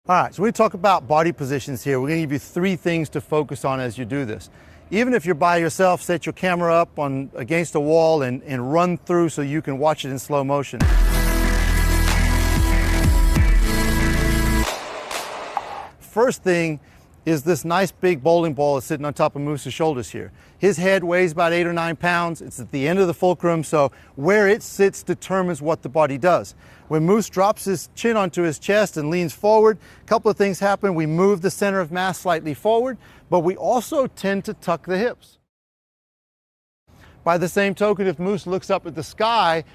All right, so we talk about body positions here. We're going to give you 3 things to focus on as you do this. Even if you're by yourself, set your camera up against a wall and run through so you can watch it in slow motion. First thing is this nice big bowling ball that's sitting on top of Moose's shoulders here. His head weighs about 8 or 9 pounds. It's at the end of the fulcrum, so where it sits determines what the body does. When Moose drops his chin onto his chest and leans forward, a couple of things happen. We move the center of mass slightly forward, but we also tend to tuck the hips. By the same token, if Moose looks up at the sky,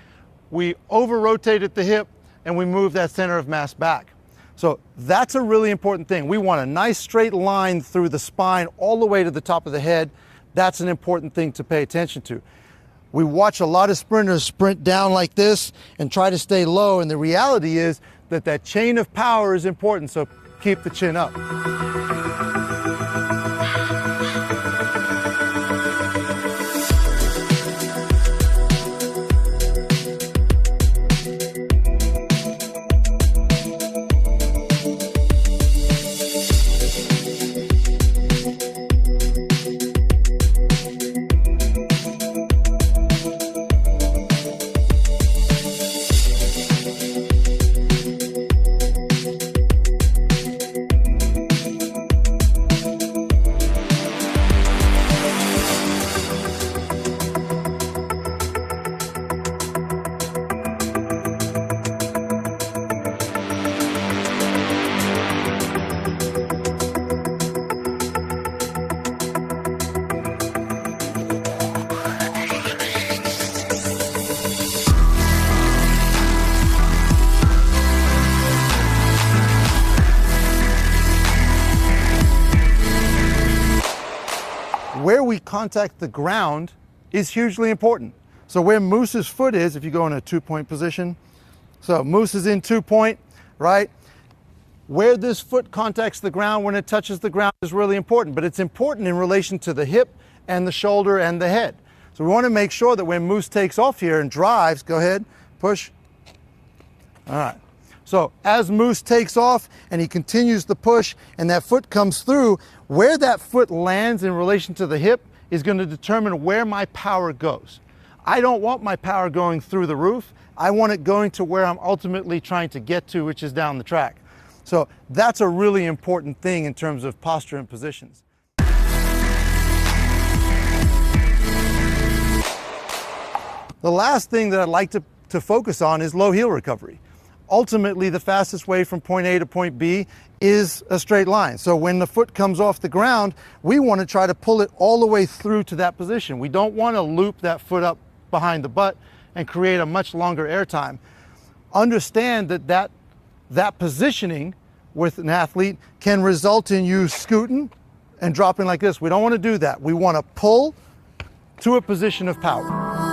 we over-rotate at the hip and we move that center of mass back. So that's a really important thing. We want a nice straight line through the spine all the way to the top of the head. That's an important thing to pay attention to. We watch a lot of sprinters sprint down like this and try to stay low, and the reality is that that chain of power is important, so keep the chin up. Where we contact the ground is hugely important. So where Moose's foot is, if you go in a 2-point position, so Moose is in 2-point, right? Where this foot contacts the ground when it touches the ground is really important, but it's important in relation to the hip and the shoulder and the head. So we want to make sure that when Moose takes off here and drives, go ahead, push. All right. So as Moose takes off and he continues the push and that foot comes through, where that foot lands in relation to the hip is going to determine where my power goes. I don't want my power going through the roof. I want it going to where I'm ultimately trying to get to, which is down the track. So that's a really important thing in terms of posture and positions. The last thing that I'd like to focus on is low heel recovery. Ultimately, the fastest way from point A to point B is a straight line. So when the foot comes off the ground, we want to try to pull it all the way through to that position. We don't want to loop that foot up behind the butt and create a much longer air time. Understand that positioning with an athlete can result in you scooting and dropping like this. We don't want to do that. We want to pull to a position of power.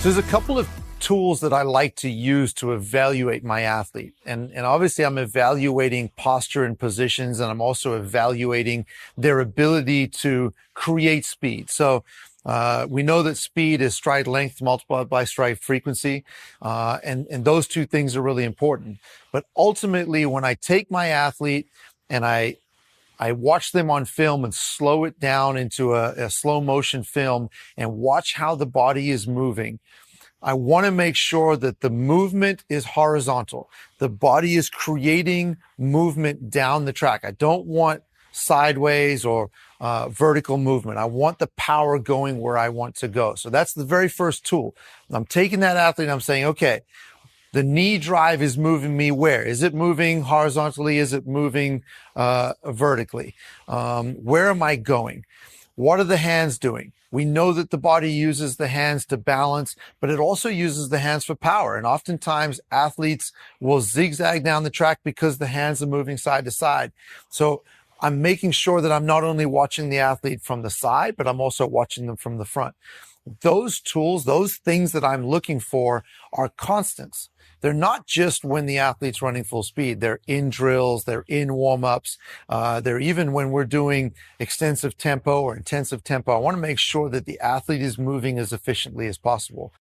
So there's a couple of tools that I like to use to evaluate my athlete. And obviously I'm evaluating posture and positions, and I'm also evaluating their ability to create speed. So we know that speed is stride length multiplied by stride frequency, and those two things are really important. But ultimately, when I take my athlete and I watch them on film and slow it down into a slow motion film and watch how the body is moving, I want to make sure that the movement is horizontal. The body is creating movement down the track. I don't want sideways or vertical movement. I want the power going where I want to go. So that's the very first tool. I'm taking that athlete and I'm saying, okay, the knee drive is moving me where? Is it moving horizontally? Is it moving vertically? Where am I going? What are the hands doing? We know that the body uses the hands to balance, but it also uses the hands for power. And oftentimes athletes will zigzag down the track because the hands are moving side to side. So I'm making sure that I'm not only watching the athlete from the side, but I'm also watching them from the front. Those tools, those things that I'm looking for are constants. They're not just when the athlete's running full speed. They're in drills, they're in warm-ups, they're even when we're doing extensive tempo or intensive tempo. I want to make sure that the athlete is moving as efficiently as possible.